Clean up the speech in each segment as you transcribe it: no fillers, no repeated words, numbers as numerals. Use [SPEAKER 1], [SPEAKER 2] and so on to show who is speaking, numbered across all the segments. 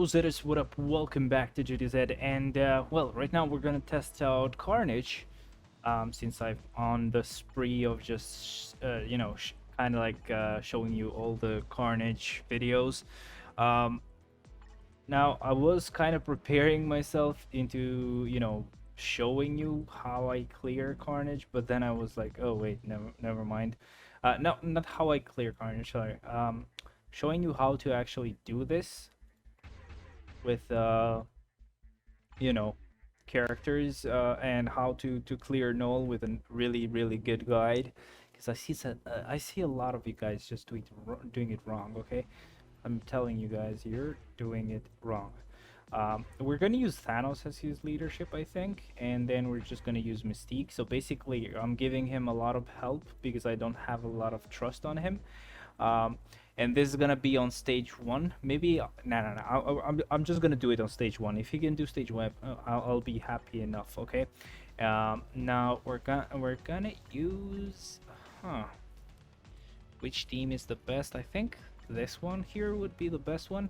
[SPEAKER 1] Yo Zetas, what up? Welcome back to GTZ, and well, right now we're gonna test out Carnage. Since I'm on the spree of just kind of like showing you all the Carnage videos. Um, Now I was kind of preparing myself into showing you how I clear Carnage, but then I was like, oh wait, never mind. No, not how I clear Carnage. Sorry. Showing you how to actually do this with you know characters and how to clear Knull with a really good guide, because I see a lot of you guys just doing it wrong. Okay, I'm telling you guys, you're doing it wrong. We're gonna use Thanos as his leadership, I think, and then we're just gonna use Mystique. So basically, I'm giving him a lot of help because I don't have a lot of trust on him. Um, and this is gonna be on stage one. Maybe no. I'm just gonna do it on stage one. If he can do stage one, I'll be happy enough. Okay. Now we're gonna use. Huh. Which team is the best? I think this one here would be the best one.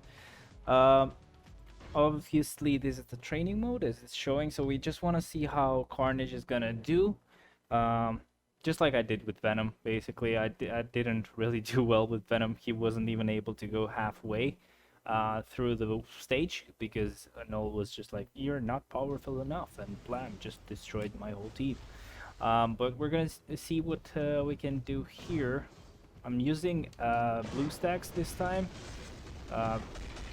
[SPEAKER 1] Um, Obviously this is the training mode as it's showing, so we just want to see how Carnage is gonna do. Um, just like I did with Venom, basically. I didn't really do well with Venom. He wasn't even able to go halfway through the stage because Knull was just like, you're not powerful enough, and blam, just destroyed my whole team. But we're gonna see what we can do here. I'm using blue stacks this time. Uh,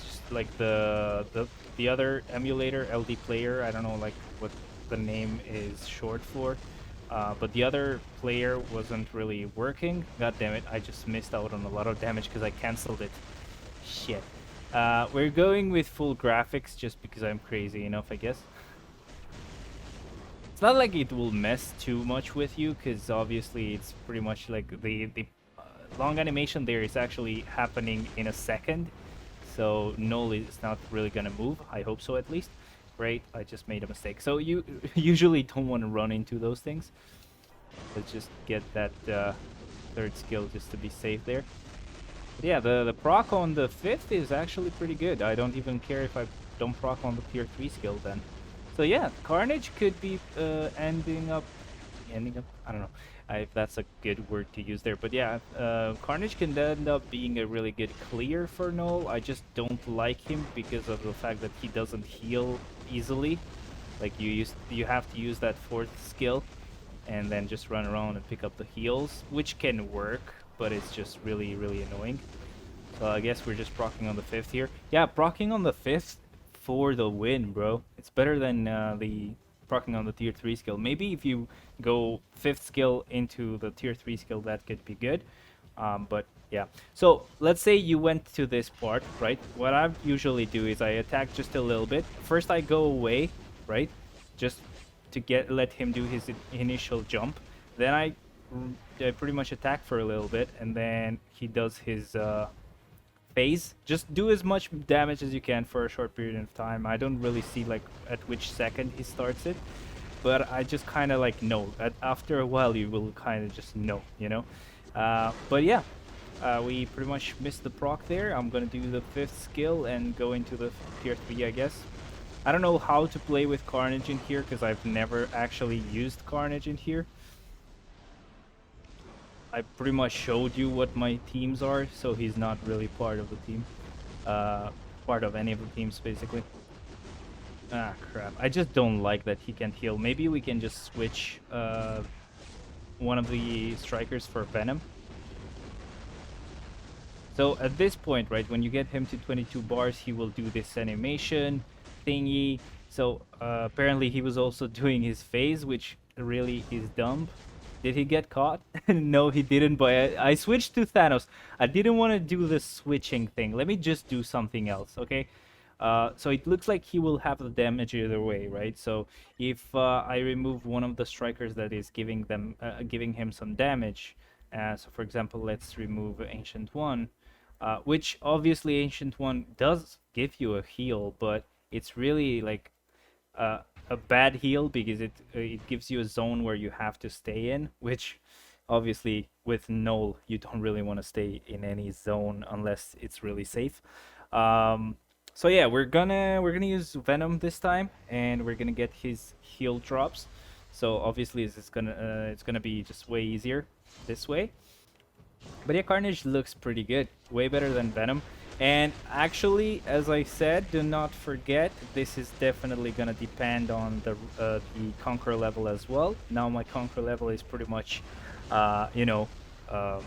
[SPEAKER 1] just like the other emulator, LD player. I don't know like what the name is short for. But the other player wasn't really working. God damn it! I just missed out on a lot of damage because I cancelled it. Shit. We're going with full graphics just because I'm crazy enough, I guess. It's not like it will mess too much with you, because obviously it's pretty much like the long animation there is actually happening in a second, so Knull is not really gonna move. I hope so, at least. Great, I just made a mistake. So you usually don't want to run into those things. Let's just get that third skill just to be safe there. But yeah, the proc on the fifth is actually pretty good. I don't even care if I don't proc on the tier 3 skill then. So yeah, Carnage could be ending up, I don't know if that's a good word to use there, but yeah, Carnage can end up being a really good clear for Knull. I just don't like him because of the fact that he doesn't heal easily. Like you have to use that fourth skill and then just run around and pick up the heals, which can work, but it's just really annoying. So I guess we're just proccing on the fifth here. Yeah, proccing on the fifth for the win, bro. It's better than the proccing on the tier 3 skill. Maybe if you go fifth skill into the tier 3 skill, that could be good. But yeah. So let's say you went to this part, right? What I usually do is I attack just a little bit. First I go away, right? Just to let him do his initial jump. Then I pretty much attack for a little bit, and then he does his phase. Just do as much damage as you can for a short period of time. I don't really see like at which second he starts it, but I just kind of like know that after a while you will kind of just know, you know. But yeah, we pretty much missed the proc there. I'm gonna do the fifth skill and go into the tier 3, I guess. I don't know how to play with Carnage in here because I've never actually used Carnage in here. I pretty much showed you what my teams are, so he's not really part of the team. Part of any of the teams, basically. Ah, crap. I just don't like that he can't heal. Maybe we can just switch one of the strikers for Venom. So at this point, right, when you get him to 22 bars, he will do this animation thingy. So apparently he was also doing his phase, which really is dumb. Did he get caught? No, he didn't, but I switched to Thanos. I didn't want to do the switching thing. Let me just do something else, okay? So it looks like he will have the damage either way, right? So if I remove one of the strikers that is giving him some damage, so for example, let's remove Ancient One, which obviously Ancient One does give you a heal, but it's really like a bad heal because it gives you a zone where you have to stay in, which obviously with Knull you don't really want to stay in any zone unless it's really safe. So yeah, we're gonna use Venom this time, and we're gonna get his heal drops. So obviously it's gonna be just way easier this way. But yeah, Carnage looks pretty good, way better than Venom. And actually, as I said, do not forget this is definitely gonna depend on the Conqueror level as well. Now my Conqueror level is pretty much, you know, um,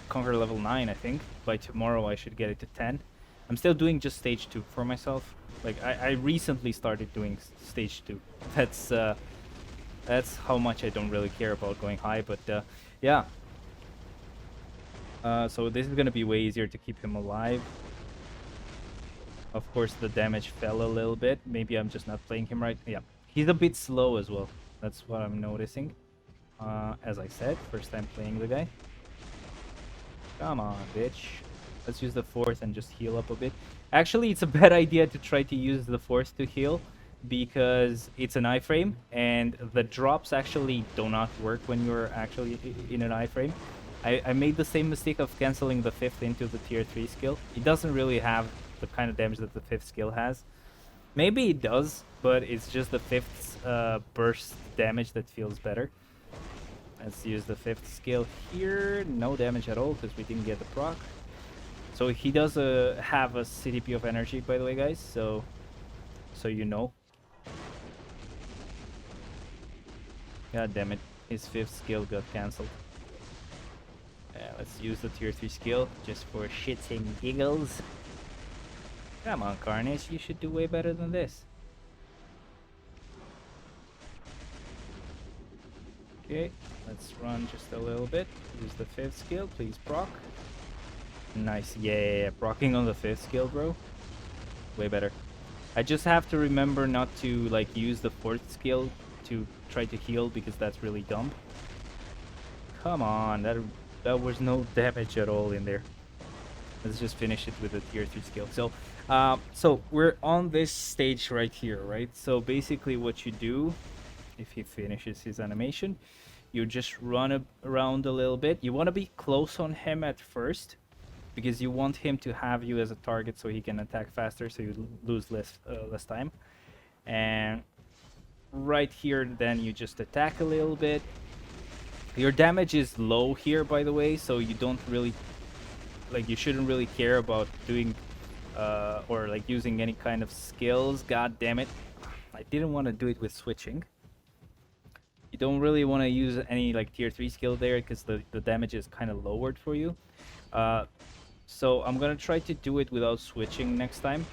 [SPEAKER 1] Conqueror level 9, I think. By tomorrow I should get it to 10. I'm still doing just stage 2 for myself. Like I recently started doing stage 2. That's how much I don't really care about going high, but yeah. So this is gonna be way easier to keep him alive. Of course, the damage fell a little bit. Maybe I'm just not playing him right. Yeah, he's a bit slow as well. That's what I'm noticing. As I said, first time playing the guy. Come on, bitch. Let's use the fourth and just heal up a bit. Actually, it's a bad idea to try to use the fourth to heal because it's an iframe and the drops actually do not work when you're actually in an iframe. I made the same mistake of canceling the fifth into the tier 3 skill. It doesn't really have the kind of damage that the fifth skill has. Maybe it does, but it's just the fifth burst damage that feels better. Let's use the fifth skill here. No damage at all because we didn't get the proc. So he does have a CDP of energy, by the way, guys. So you know. God damn it, his fifth skill got cancelled. Let's use the tier 3 skill just for shits and giggles. Come on, Carnage, you should do way better than this. Okay, let's run just a little bit. Use the fifth skill, please proc. Nice, yeah, procking on the fifth skill, bro. Way better. I just have to remember not to like use the fourth skill to try to heal because that's really dumb. Come on, that was no damage at all in there. Let's just finish it with the tier 3 skill. So we're on this stage right here, right? So basically what you do, if he finishes his animation, you just run around a little bit. You want to be close on him at first, because you want him to have you as a target so he can attack faster, so you lose less time. And right here, then you just attack a little bit. Your damage is low here, by the way, so you don't really, like, you shouldn't really care about doing or like using any kind of skills. God damn it, I didn't want to do it with switching. You don't really want to use any like tier 3 skill there because the damage is kind of lowered for you. So I'm gonna try to do it without switching next time,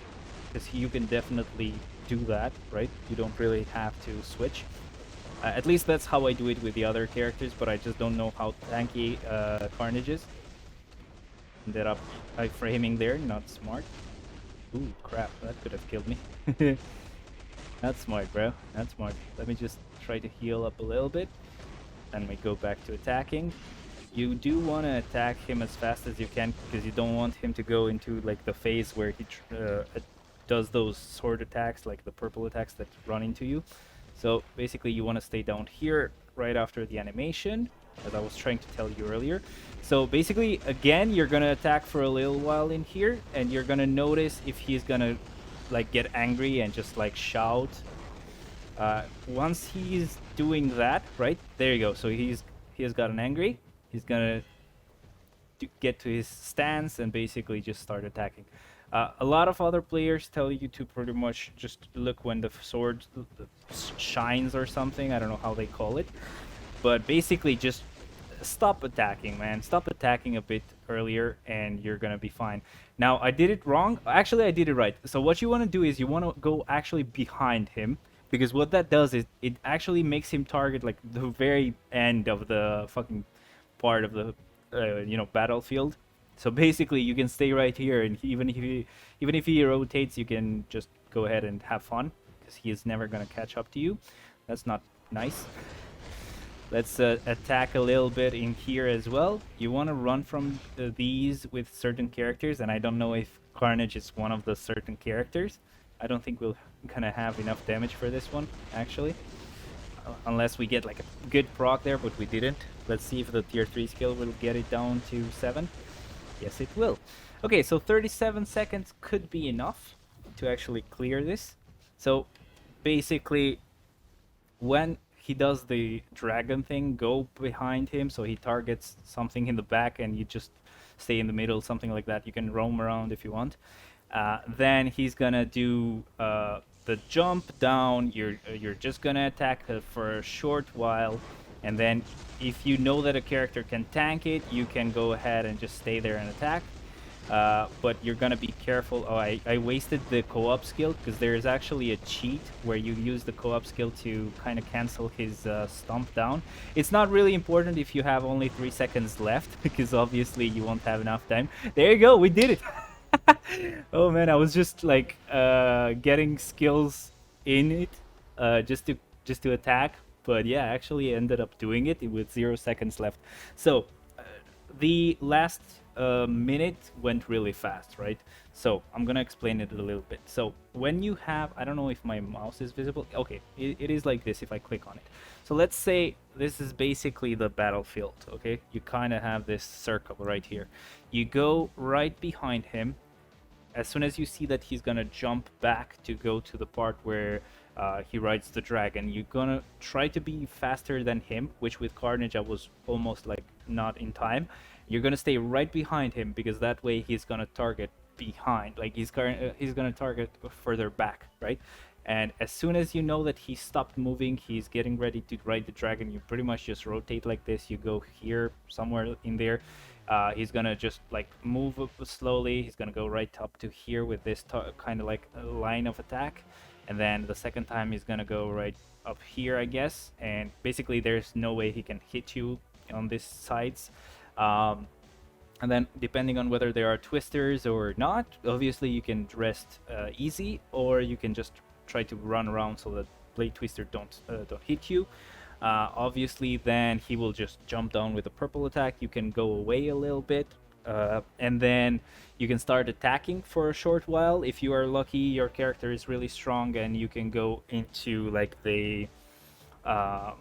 [SPEAKER 1] because you can definitely do that, right? You don't really have to switch. At least that's how I do it with the other characters, but I just don't know how tanky Carnage is. Ended up framing there, not smart. Ooh, crap, that could have killed me. Not smart, bro, not smart. Let me just try to heal up a little bit, and we go back to attacking. You do want to attack him as fast as you can, because you don't want him to go into like the phase where he does those sword attacks, like the purple attacks that run into you. So basically you want to stay down here right after the animation, as I was trying to tell you earlier. So basically, again, you're going to attack for a little while in here, and you're going to notice if he's going to like get angry and just like shout. Once he's doing that, right, there you go. So he has gotten angry. He's gonna get to his stance and basically just start attacking. A lot of other players tell you to pretty much just look when the sword shines or something. I don't know how they call it, but basically just stop attacking, man. Stop attacking a bit earlier and you're gonna be fine. Now, I did it wrong. Actually, I did it right. So what you want to do is you want to go actually behind him, because what that does is it actually makes him target like the very end of the fucking part of the battlefield. So basically you can stay right here, and even if he rotates, you can just go ahead and have fun, because he is never gonna catch up to you. That's not nice. Let's attack a little bit in here as well. You want to run from these with certain characters, and I don't know if Carnage is one of the certain characters. I don't think we're gonna have enough damage for this one, actually. Unless we get like a good proc there, but we didn't. Let's see if the tier 3 skill will get it down to 7. Yes, it will. Okay, so 37 seconds could be enough to actually clear this. So basically, when he does the dragon thing, go behind him so he targets something in the back and you just stay in the middle, something like that. You can roam around if you want. Then he's gonna do the jump down. You're just gonna attack for a short while, and then if you know that a character can tank it, you can go ahead and just stay there and attack. But you're gonna be careful. Oh, I wasted the co-op skill because there is actually a cheat where you use the co-op skill to kind of cancel his stomp down. It's not really important if you have only 3 seconds left because obviously you won't have enough time. There you go, we did it. Oh man, I was just like getting skills in it just to attack, but yeah, I actually ended up doing it with 0 seconds left. So the last minute went really fast, right? So I'm gonna explain it a little bit. So when you have, I don't know if my mouse is visible. Okay, it is like this if I click on it. So let's say this is basically the battlefield, okay? You kind of have this circle right here. You go right behind him. As soon as you see that he's gonna jump back to go to the part where he rides the dragon, you're gonna try to be faster than him, which with Carnage I was almost like not in time. You're gonna stay right behind him because that way he's gonna target behind, like he's gonna target further back, right? And as soon as you know that he stopped moving, he's getting ready to ride the dragon, you pretty much just rotate like this. You go here, somewhere in there. He's gonna just like move up slowly. He's gonna go right up to here with this kind of like line of attack. And then the second time he's gonna go right up here, I guess. And basically there's no way he can hit you on these sides. Um, and then depending on whether there are twisters or not, obviously you can rest easy, or you can just try to run around so that blade twister don't hit you. Obviously then he will just jump down with a purple attack. You can go away a little bit, and then you can start attacking for a short while. If you are lucky, your character is really strong and you can go into like the uh,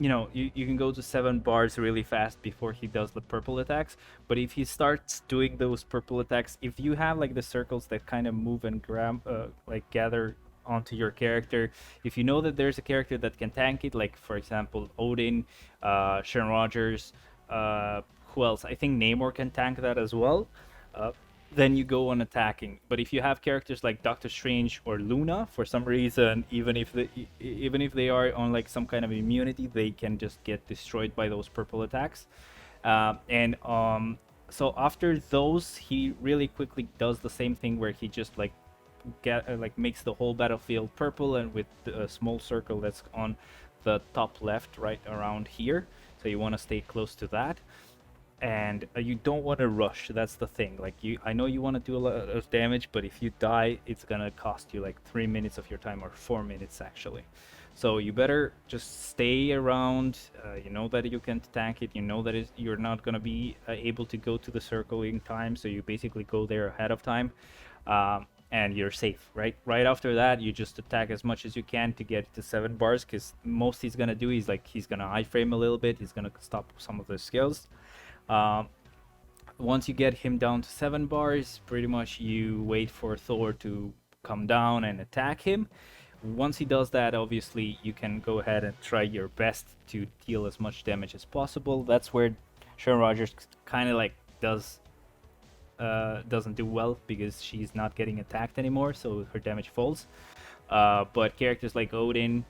[SPEAKER 1] you can go to 7 bars really fast before he does the purple attacks. But if he starts doing those purple attacks, if you have like the circles that kind of move and grab, like gather onto your character, if you know that there's a character that can tank it, like for example Odin, Sharon Rogers, who else? I think Namor can tank that as well. Uh, then you go on attacking. But if you have characters like Doctor Strange or Luna, for some reason, even if they are on like some kind of immunity, they can just get destroyed by those purple attacks. And so after those, he really quickly does the same thing where he just like makes the whole battlefield purple, and with a small circle that's on the top left, right around here. So you want to stay close to that, and you don't want to rush. That's the thing. Like I know you want to do a lot of damage, but if you die, it's gonna cost you like 3 minutes of your time, or 4 minutes actually. So you better just stay around. You know that you can tank it. You know that you're not gonna be able to go to the circle in time, so you basically go there ahead of time, and you're safe. Right after that, you just attack as much as you can to get to 7 bars, because most he's gonna do is like he's gonna iframe a little bit. He's gonna stop some of the skills. Um, Once you get him down to 7 bars, pretty much you wait for Thor to come down and attack him. Once he does that, obviously you can go ahead and try your best to deal as much damage as possible. That's where Sharon Rogers kind of like doesn't do well, because she's not getting attacked anymore, so her damage falls. But characters like Odin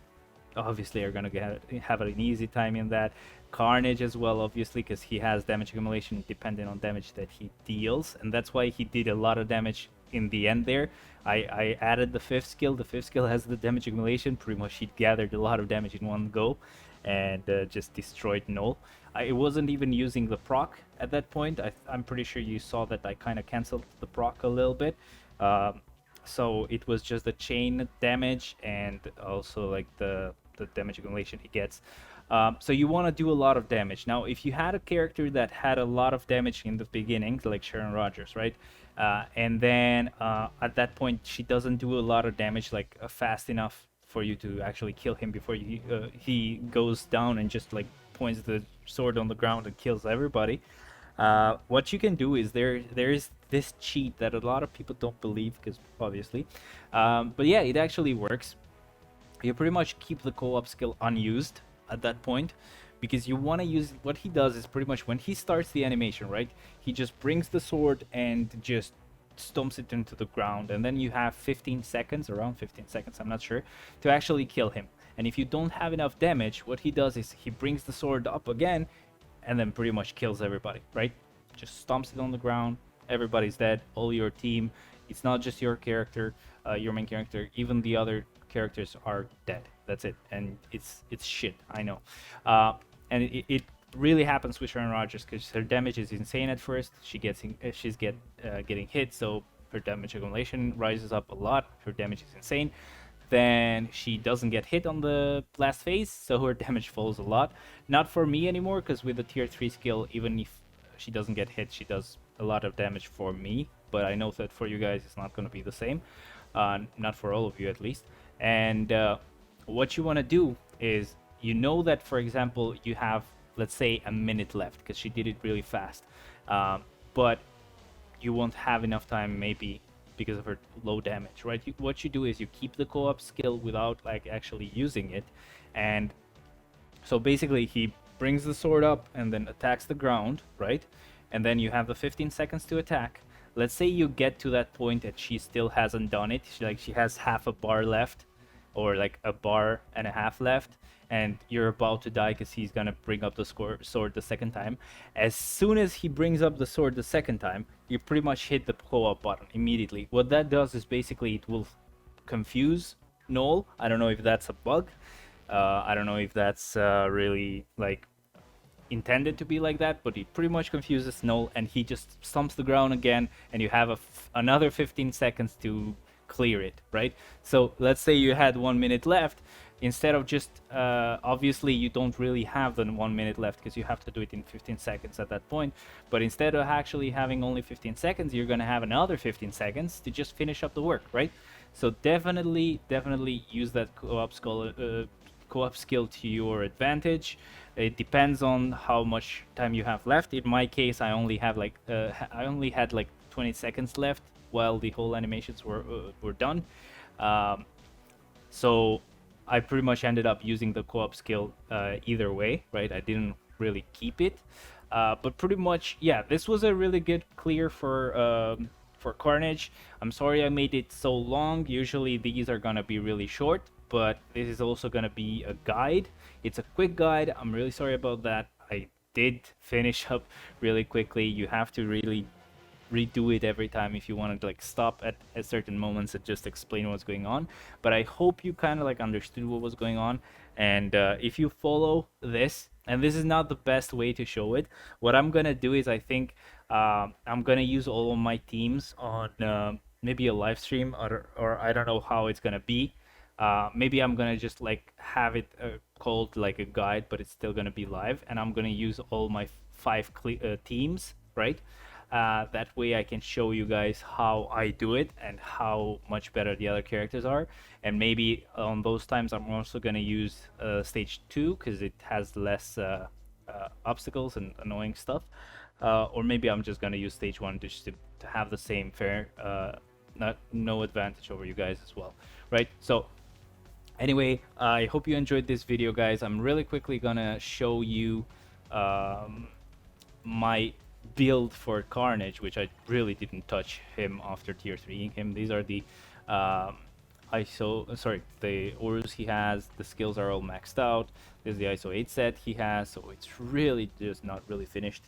[SPEAKER 1] obviously are gonna have an easy time in that. Carnage as well, obviously, because he has damage accumulation depending on damage that he deals, and that's why he did a lot of damage in the end there. I added the fifth skill. The fifth skill has the damage accumulation. Pretty much he gathered a lot of damage in one go and just destroyed Knull. I wasn't even using the proc at that point. I'm pretty sure you saw that I kind of canceled the proc a little bit. So it was just the chain damage and also like the damage accumulation he gets. So you want to do a lot of damage. Now, if you had a character that had a lot of damage in the beginning, like Sharon Rogers, right? And then at that point, she doesn't do a lot of damage, like fast enough for you to actually kill him before he goes down and just like points the sword on the ground and kills everybody. What you can do is there's this cheat that a lot of people don't believe because obviously, but yeah, it actually works. You pretty much keep the co-op skill unused at that point because you want to use what he does is pretty much when he starts the animation, right? He just brings the sword and just stomps it into the ground, and then you have 15 seconds, around 15 seconds, I'm not sure, to actually kill him. And if you don't have enough damage, what he does is he brings the sword up again and then pretty much kills everybody, right? Just stomps it on the ground, everybody's dead, all your team. It's not just your character, your main character, even the other characters are dead. That's it, and it's shit. I know, and it really happens with Sharon Rogers because her damage is insane at first. She's getting hit, so her damage accumulation rises up a lot. Her damage is insane. Then she doesn't get hit on the last phase, so her damage falls a lot. Not for me anymore, because with the tier 3 skill, even if she doesn't get hit, she does a lot of damage for me. But I know that for you guys, it's not going to be the same. Not for all of you, at least. And what you want to do is, you know that, for example, you have, let's say, a minute left, because she did it really fast. But you won't have enough time, maybe, because of her low damage, right? What you do is you keep the co-op skill without like actually using it, and so basically he brings the sword up and then attacks the ground, right? And then you have the 15 seconds to attack. Let's say you get to that point and she still hasn't done it. She has half a bar left, or like a bar and a half left, and you're about to die because he's gonna bring up the sword the second time. As soon as he brings up the sword the second time, you pretty much hit the co-op button immediately. What that does is basically it will confuse Knull. I don't know if that's a bug. I don't know if that's really like intended to be like that, but it pretty much confuses Knull, and he just stomps the ground again, and you have another 15 seconds to clear it, right? So let's say you had 1 minute left. Instead of just, obviously you don't really have the 1 minute left because you have to do it in 15 seconds at that point. But instead of actually having only 15 seconds, you're gonna have another 15 seconds to just finish up the work, right? So definitely use that co-op skill to your advantage. It depends on how much time you have left. In my case, I only had like 20 seconds left while the whole animations were done. So I pretty much ended up using the co-op skill either way, right? I didn't really keep it, but pretty much, yeah, this was a really good clear for Carnage. I'm sorry I made it so long. Usually these are gonna be really short, but this is also gonna be a guide. It's a quick guide. I'm really sorry about that. I did finish up really quickly. You have to really redo it every time if you want to like stop at certain moments and just explain what's going on. But I hope you kind of like understood what was going on, and if you follow this, and this is not the best way to show it, what I'm gonna do is I think I'm gonna use all of my teams on maybe a live stream, or I don't know how it's gonna be. Maybe I'm gonna just like have it called like a guide, but it's still gonna be live, and I'm gonna use all my five teams, right? That way I can show you guys how I do it and how much better the other characters are. And maybe on those times I'm also going to use stage 2 because it has less obstacles and annoying stuff. Or maybe I'm just going to use stage 1 just to have the same fair, no advantage over you guys as well, right? So anyway, I hope you enjoyed this video, guys. I'm really quickly going to show you my build for Carnage, which I really didn't touch him after tier 3 him. These are the the ores he has. The skills are all maxed out. This is the ISO 8 set he has, so it's really just not really finished.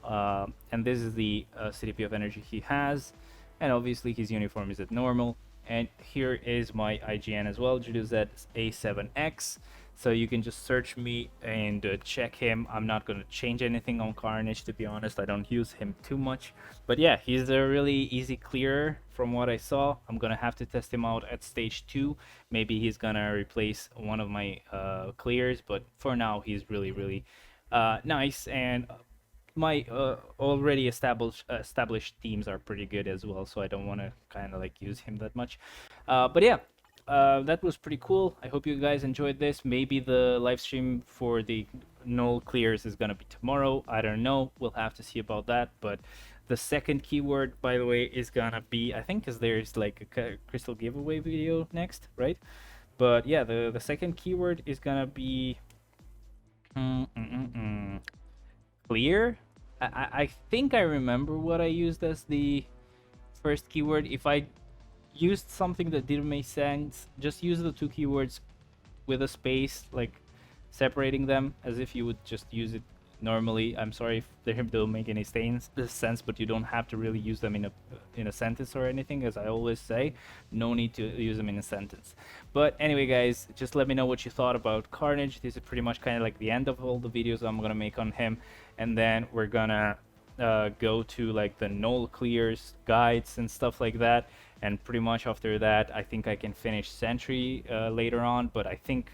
[SPEAKER 1] And this is the CDP of energy he has, and obviously his uniform is at normal. And here is my IGN as well, JudoZ A7X. So you can just search me and check him. I'm not going to change anything on Carnage, to be honest. I don't use him too much. But yeah, he's a really easy clearer from what I saw. I'm going to have to test him out at stage 2. Maybe he's going to replace one of my clears. But for now, he's really nice. And my already established teams are pretty good as well. So I don't want to kind of like use him that much. But yeah. that was pretty cool. I hope you guys enjoyed this. Maybe the live stream for the Knull clears is gonna be tomorrow. I don't know. We'll have to see about that. But the second keyword, by the way, is gonna be, I think, because there's like a crystal giveaway video next, right? But yeah, the second keyword is gonna be clear. I think I remember what I used as the first keyword. If I used something that didn't make sense, just use the two keywords with a space, like separating them as if you would just use it normally. I'm sorry if they don't make any sense, but you don't have to really use them in a sentence or anything. As I always say, no need to use them in a sentence. But anyway, guys, just let me know what you thought about Carnage. This is pretty much kind of like the end of all the videos I'm gonna make on him, and then we're gonna go to like the Knull clears guides and stuff like that. And pretty much after that, I think I can finish Sentry later on. But I think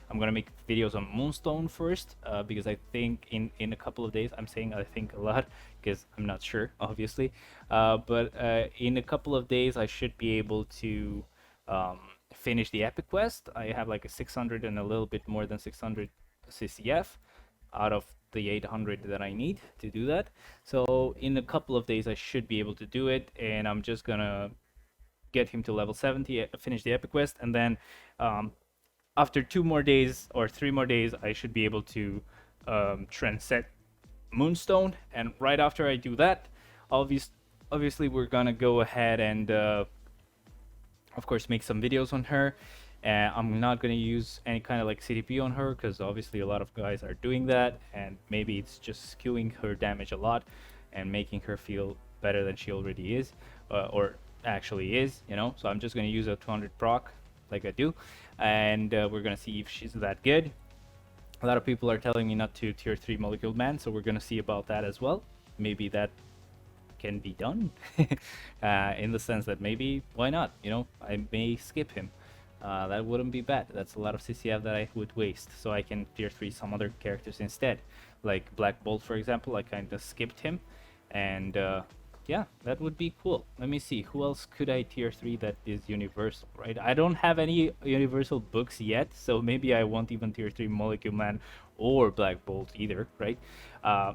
[SPEAKER 1] I'm gonna make videos on Moonstone first, because I think in a couple of days, I'm saying I think a lot because I'm not sure, obviously. But in a couple of days, I should be able to finish the Epic Quest. I have like a 600 and a little bit more than 600 CCF out of the 800 that I need to do that. So in a couple of days, I should be able to do it, and I'm just gonna get him to level 70, finish the Epic Quest, and then after 2 more days or 3 more days, I should be able to transcend Moonstone. And right after I do that, obviously we're gonna go ahead and of course make some videos on her. I'm not gonna use any kind of like CDP on her because obviously a lot of guys are doing that, and maybe it's just skewing her damage a lot and making her feel better than she already is, or actually is, you know. So I'm just gonna use a 200 proc like I do, and we're gonna see if she's that good. A lot of people are telling me not to tier 3 molecule man, so we're gonna see about that as well. Maybe that can be done in the sense that maybe why not, you know, I may skip him. That wouldn't be bad. That's a lot of CCF that I would waste, so I can tier 3 some other characters instead, like Black Bolt, for example. I kind of skipped him, and yeah, that would be cool. Let me see, who else could I tier 3 that is universal, right? I don't have any universal books yet, so maybe I won't even tier 3 Molecule Man or Black Bolt either, right?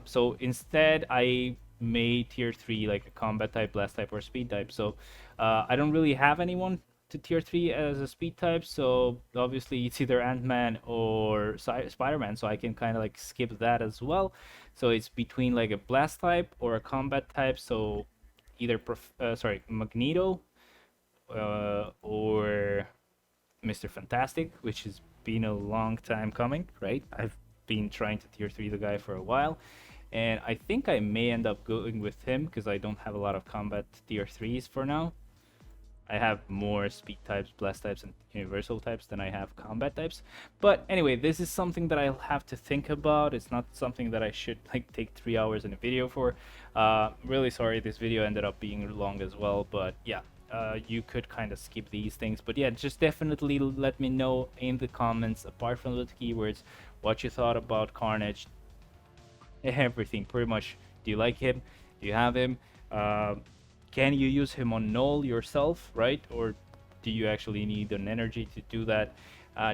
[SPEAKER 1] So instead, I may tier 3 like a combat type, blast type, or speed type. So I don't really have anyone to tier 3 as a speed type, so obviously it's either Ant-Man or Spider-Man, so I can kind of like skip that as well. So it's between like a blast type or a combat type, so either Magneto or Mr. Fantastic, which has been a long time coming, right? I've been trying to tier 3 the guy for a while, and I think I may end up going with him because I don't have a lot of combat tier 3s for now. I have more speed types, blast types, and universal types than I have combat types. But anyway, this is something that I'll have to think about. It's not something that I should like take 3 hours in a video for. Really sorry, this video ended up being long as well. But yeah, you could kind of skip these things. But yeah, just definitely let me know in the comments, apart from the keywords, what you thought about Carnage. Everything, pretty much. Do you like him? Do you have him? Can you use him on Knull yourself, right? Or do you actually need an energy to do that?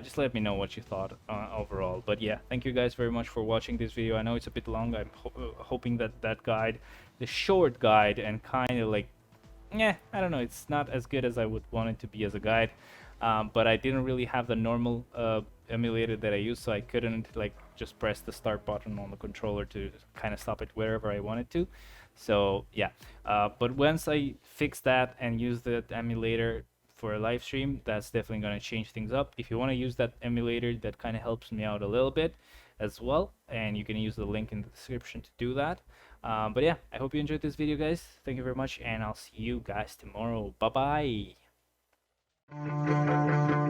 [SPEAKER 1] Just let me know what you thought overall. But yeah, thank you guys very much for watching this video. I know it's a bit long. I'm hoping that that guide, the short guide, and kind of like, yeah, I don't know, it's not as good as I would want it to be as a guide. But I didn't really have the normal emulator that I used, so I couldn't like just press the start button on the controller to kind of stop it wherever I wanted to. So yeah, but once I fix that and use the emulator for a live stream, that's definitely going to change things up. If you want to use that emulator, that kind of helps me out a little bit as well, and you can use the link in the description to do that. But yeah, I hope you enjoyed this video, guys. Thank you very much, and I'll see you guys tomorrow. Bye bye.